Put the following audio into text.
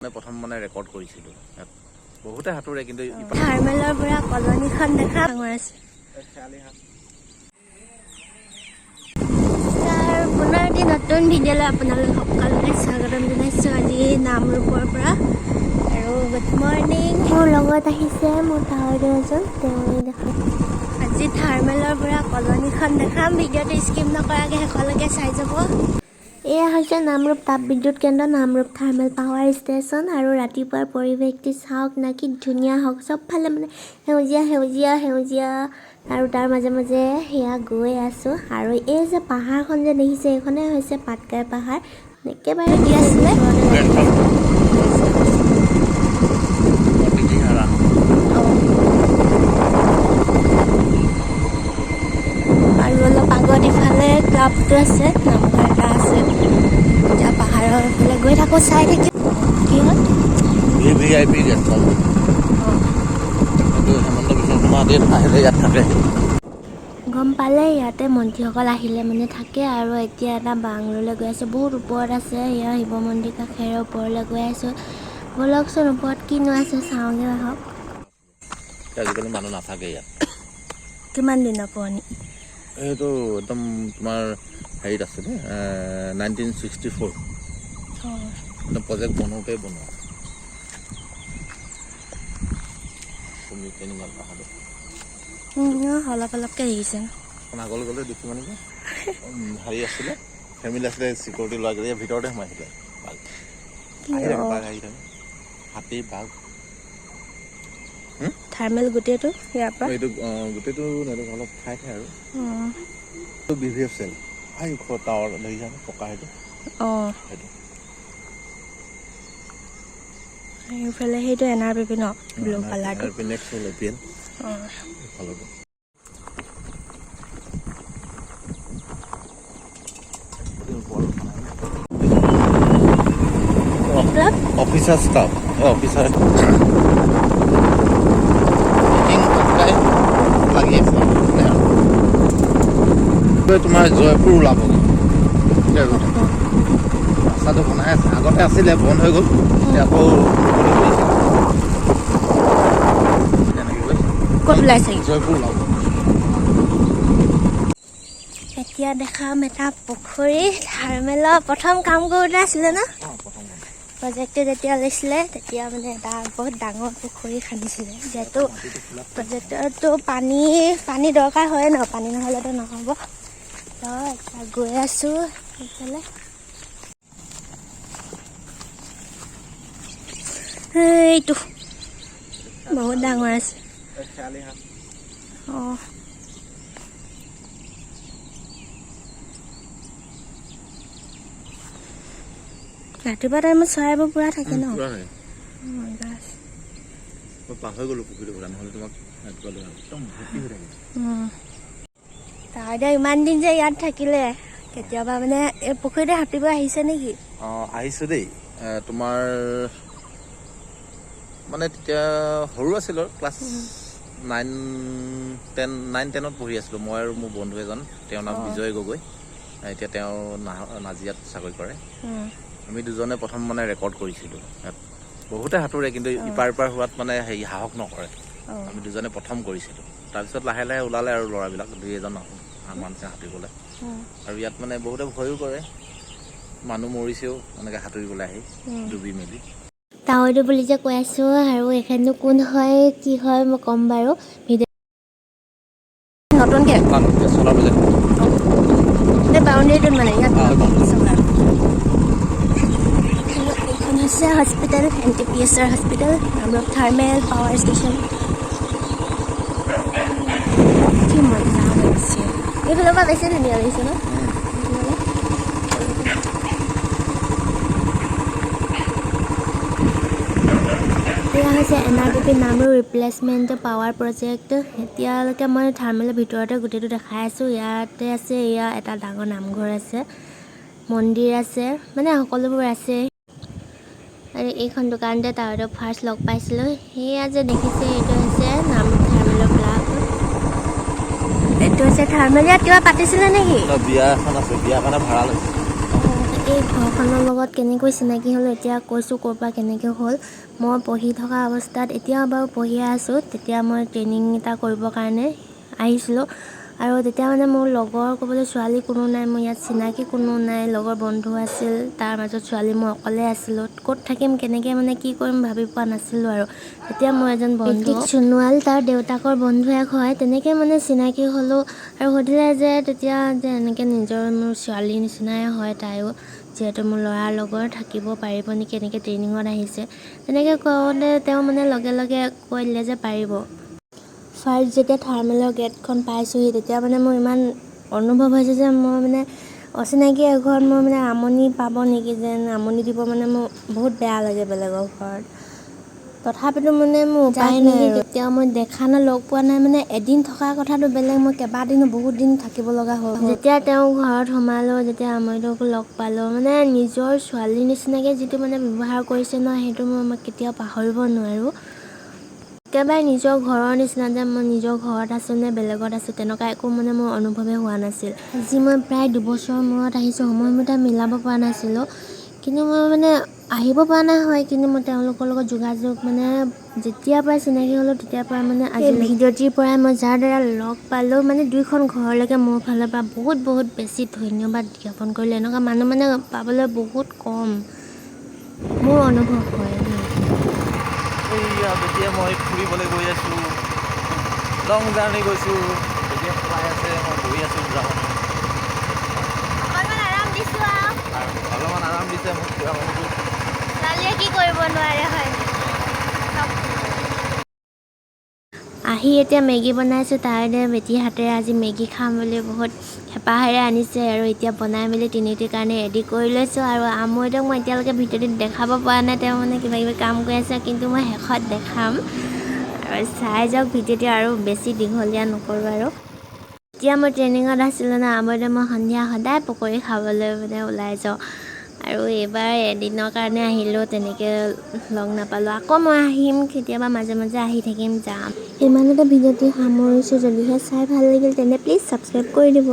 প্ৰথম মানে ৰেকৰ্ড কৰিছিলো বহুতে হাতুৰে কিন্তু থাৰ্মেলৰ পৰা কলনীখন দেখা ডাঙৰ আছে পুনৰ এটি নতুন ভিডিঅ'লৈ আপোনালোক সকলোকে স্বাগতম জনাইছো আজি নামৰূপৰ পৰা আৰু গুড মৰ্ণিং মোৰ লগত আহিছে মোৰ তাৱৈদেউ এজন তেওঁ দেখা আজি থাৰ্মেলৰ পৰা কলনীখন দেখাম ভিডিঅ'টো স্কিপ নকৰাকৈ শেষলৈকে চাই যাব এয়া হৈছে নামৰূপ তাপবিদ্যুৎ কেন্দ্ৰ নামৰূপ থাৰ্মেল পাৱাৰ ষ্টেচন আৰু ৰাতিপুৱাৰ পৰিৱেশটি চাওক না কি ধুনীয়া হওক চবফালে মানে সেউজীয়া সেউজীয়া সেউজীয়া আৰু তাৰ মাজে মাজে সেয়া গৈ আছোঁ আৰু এই যে পাহাৰখন যে দেখিছে এইখনে হৈছে পাটকাই পাহাৰ একেবাৰে দি আছিলে আৰু অলপ আগত ইফালে ক্লাবটো আছে নামঘৰ এটা আছে এতিয়া পাহাৰৰ ফালে গৈ থাকোঁ চাই থাকিম কি হ'ল VIP guest house Hemanta Biswa Sarma দেৱ আহিলে ইয়াত থাকে গম পালে ইয়াতে মন্ত্ৰীসকল আহিলে মানে থাকে আৰু এতিয়া এটা বাংলোলৈ গৈ আছোঁ বহুত ওপৰত আছে এয়া শিৱ মন্দিৰ কাষেৰে ওপৰলৈ গৈ আছোঁ ব'লকচোন ওপৰত কিনো আছে চাওঁগৈ আহক আজিকালি মানুহ নাথাকে ইয়াত কিমান দিনৰ পুৰণি এইটো একদম তোমাৰ হেৰিত আছিলে 1964 একদম প্ৰজেক্ট বনোৱাই বনোৱা অলপ অলপকৈ আহিছে আগলৈ গ'লে দেখি মানে কি হেৰি আছিলে ফেমিলি আছিলে চিকিউৰিটি ল'ৰাকেইটা ভিতৰতে সোমাইছিলে বাঘ আহি থাকে হাতী বাঘ থাৰ্মেল গোটেইটো ইয়াৰ পৰা এইটো গোটেইটো অলপ ঠাই ঠাই আৰু BVF চেল ওখ টাৱাৰ দেখিছানে পকা সেইটো সেইটো এইফালে সেইটো NRPP ন ব্লু কালাৰটো নেক্সট হ'ল APL এইফালতো অফিচাৰ ষ্টাফ অফিচাৰ লাগি আছে তোমাৰ জয়পুৰ ওলাব ৰাস্তাটো বনাই আছে আগতে আছিলে বন্ধ হৈ গ'ল আকৌ ক'ত ওলাইছে জয়পুৰ ওলাব এতিয়া দেখাম এটা পুখুৰী থাৰ্মেলৰ প্ৰথম কাম কৰোঁতে আছিলে ন প্ৰজেক্টটো যেতিয়া লৈছিলে তেতিয়া মানে এটা বহুত ডাঙৰ পুখুৰী খান্দিছিলে যিহেতু প্ৰজেক্টৰটো পানী দৰকাৰ হয় ন পানী নহ'লেতো নহ'ব এতিয়া গৈ আছোঁ সেইফালে এইটো বহুত ডাঙৰ আছে অঁ ৰাতিপুৱা টাইমত চৰাইবোৰ পুৰা থাকে ন পাহৰি গ'লো পুখুৰীটো কথা নহ'লে তোমাক ৰাতিপুৱা একদম ভৰ্তি হৈ থাকে তাই ইমান দিন যে ইয়াত থাকিলে কেতিয়াবা মানে এই পুখুৰীতে সাঁতুৰিব আহিছে নেকি আহিছোঁ দেই তোমাৰ মানে তেতিয়া সৰু আছিলোঁ ক্লাছ 9-10ত পঢ়ি আছিলোঁ মই আৰু মোৰ বন্ধু এজন তেওঁৰ নাম বিজয় গগৈ এতিয়া তেওঁ নাজিৰাত চাকৰি কৰে আমি দুজনে প্ৰথম মানে ৰেকৰ্ড কৰিছিলোঁ বহুতে সাঁতোৰে কিন্তু ইপাৰ ইপাৰ হোৱাত মানে হেৰি সাহস নকৰে আমি দুজনে প্ৰথম কৰিছিলোঁ তাৰপিছত লাহে লাহে ওলালে আৰু ল'ৰাবিলাক দুই এজন আমাৰ নিচিনা সাঁতুৰিবলৈ আৰু ইয়াত মানে বহুতে ভয়ো কৰে মানুহ মৰিছেও এনেকৈ সাঁতুৰিবলৈ আহি ডুবি মেলি তাৱৈদেউ বুলি যে কৈ আছোঁ আৰু এইখাননো কোন হয় কি হয় মই ক'ম বাৰু ভিডিঅ' নতুনকৈ চলাৰ প্ৰজেক্ট বাউণ্ডেৰীটোত মানে ইয়াত এইখন হৈছে হস্পিটেল NTPSৰ hospital Namrup thermal power station কি মজা লাগিছে এইফালৰ পৰা বেছি ধুনীয়া লাগিছে ন এয়া হৈছে NRPP Namrup replacement power project এতিয়ালৈকে মই থাৰ্মেলৰ ভিতৰতে গোটেইটো দেখাই আছোঁ ইয়াতে আছে এয়া এটা ডাঙৰ নামঘৰ আছে মন্দিৰ আছে মানে সকলোবোৰ আছে আৰু এইখন দোকানতে তাৱৈদেউক ফাৰ্ষ্ট লগ পাইছিলোঁ সেয়া যে দেখিছে এইটো হৈছে নামৰূপ থাৰ্মেলৰ ক্লাব এইটো হৈছে থাৰ্মেল ইয়াত কিবা পাতিছিলে নেকি বিয়া এখন আছে বিয়া কাৰণে ভাড়া লৈছে এই ঘৰখনৰ লগত কেনেকৈ চিনাকি হ'লোঁ এতিয়া কৈছোঁ ক'ৰ পৰা কেনেকৈ হ'ল। মই পঢ়ি থকা অৱস্থাত এতিয়াও বাৰু পঢ়িয়ে আছোঁ। তেতিয়া মই ট্ৰেইনিং এটা কৰিবৰ কাৰণে আহিছিলোঁ আৰু তেতিয়া মানে মোৰ লগৰ ক'বলৈ ছোৱালী কোনো নাই, মোৰ ইয়াত চিনাকি কোনো নাই, লগৰ বন্ধু আছিল, তাৰ মাজত ছোৱালী মই অকলে আছিলোঁ। ক'ত থাকিম কেনেকৈ মানে কি কৰিম ভাবি পোৱা নাছিলোঁ আৰু তেতিয়া মোৰ এজন বন্ধু সোণোৱাল, তাৰ দেউতাকৰ বন্ধু এক হয়, তেনেকৈ মানে চিনাকি হ'লোঁ আৰু সুধিলে যে তেতিয়া যে এনেকৈ নিজৰ মোৰ ছোৱালীৰ নিচিনাই হয় তাইও, যিহেতু মোৰ ল'ৰাৰ লগৰ থাকিব পাৰিব নেকি এনেকৈ ট্ৰেইনিঙত আহিছে। তেনেকৈ কওঁতে তেওঁ মানে লগে লগে কৈ দিলে যে পাৰিব। ফাৰ্ষ্ট যেতিয়া থাৰ্মেলৰ গেটখন পাইছোঁহি তেতিয়া মানে মোৰ ইমান অনুভৱ হৈছে যে মই মানে অচিনাকি এঘৰত মই মানে আমনি পাব নেকি, যেন আমনি দিব মানে মোৰ বহুত বেয়া লাগে বেলেগৰ ঘৰত। তথাপিতো মানে মোৰ উপায় নাই আৰু তেতিয়াও মই দেখা নাই, লগ পোৱা নাই, মানে এদিন থকাৰ কথাটো বেলেগ, মই কেইবাদিনো বহুত দিন থাকিব লগা হ'ল। যেতিয়া তেওঁ ঘৰত সোমালোঁ, যেতিয়া আমৈদেউকো লগ পালোঁ, মানে নিজৰ ছোৱালীৰ নিচিনাকৈ যিটো মানে ব্যৱহাৰ কৰিছে ন, সেইটো মই কেতিয়াও পাহৰিব নোৱাৰোঁ। একেবাৰে নিজৰ ঘৰৰ নিচিনা, যে মই নিজৰ ঘৰত আছোঁ নে বেলেগত আছোঁ তেনেকুৱা একো মানে মোৰ অনুভৱেই হোৱা নাছিল। আজি মই প্ৰায় 2 বছৰৰ মূৰত আহিছোঁ, সময়মতে মিলাব পৰা নাছিলোঁ, কিন্তু মই মানে আহিব পৰা নাই হয়, কিন্তু মই তেওঁলোকৰ লগত যোগাযোগ মানে যেতিয়াৰ পৰাই চিনাকি হ'লোঁ তেতিয়াৰ পৰা মানে আজি ভিডিঅ'টিৰ পৰাই মই যাৰ দ্বাৰা লগ পালোঁ, মানে 2খন ঘৰলৈকে মোৰ ফালৰ পৰা বহুত বহুত বেছি ধন্যবাদ জ্ঞাপন কৰিলোঁ। এনেকুৱা মানুহ মানে পাবলৈ বহুত কম, মোৰ অনুভৱ হয়। এইয়া যেতিয়া মই ফুৰিবলৈ গৈ আছোঁ, লং জাৰ্ণি গৈছোঁ, যেতিয়া চলাই আছে মই বহি আছোঁ গ্ৰাউণ্ডত। অকণমান আৰাম দিছোঁ আৰু অলপমান আৰাম দিছে মোক গ্ৰাউণ্ডটো। ছোৱালীয়ে কি কৰিব নোৱাৰে হয়। আহি এতিয়া মেগী বনাইছোঁ, তাইৰে বেটী হাতেৰে আজি মেগী খাম বুলি বহুত হেঁপাহেৰে আনিছে আৰু এতিয়া বনাই মেলি তিনিটিৰ কাৰণে ৰেডি কৰি লৈছোঁ। আৰু আমৈদেউক মই এতিয়ালৈকে ভিডিঅ'টোত দেখাব পৰা নাই, তেওঁ মানে কিবা কিবি কাম কৰি আছে, কিন্তু মই শেষত দেখাম আৰু চাই যাওক ভিডিঅ'টো, আৰু বেছি দীঘলীয়া নকৰোঁ আৰু। এতিয়া মই ট্ৰেইনিঙত আছিলোঁ ন, আমৈদেউ মই সন্ধিয়া সদায় পকৰি খাবলৈ মানে ওলাই যাওঁ, আৰু এইবাৰ এদিনৰ কাৰণে আহিলোঁ, তেনেকৈ লগ নাপালোঁ। আকৌ মই আহিম কেতিয়াবা, মাজে মাজে আহি থাকিম, যাম। ইমানতে ভিডিঅ'টি সামৰিছোঁ, যদিহে চাই ভাল লাগিল তেন্তে প্লিজ ছাবস্ক্ৰাইব কৰি দিব।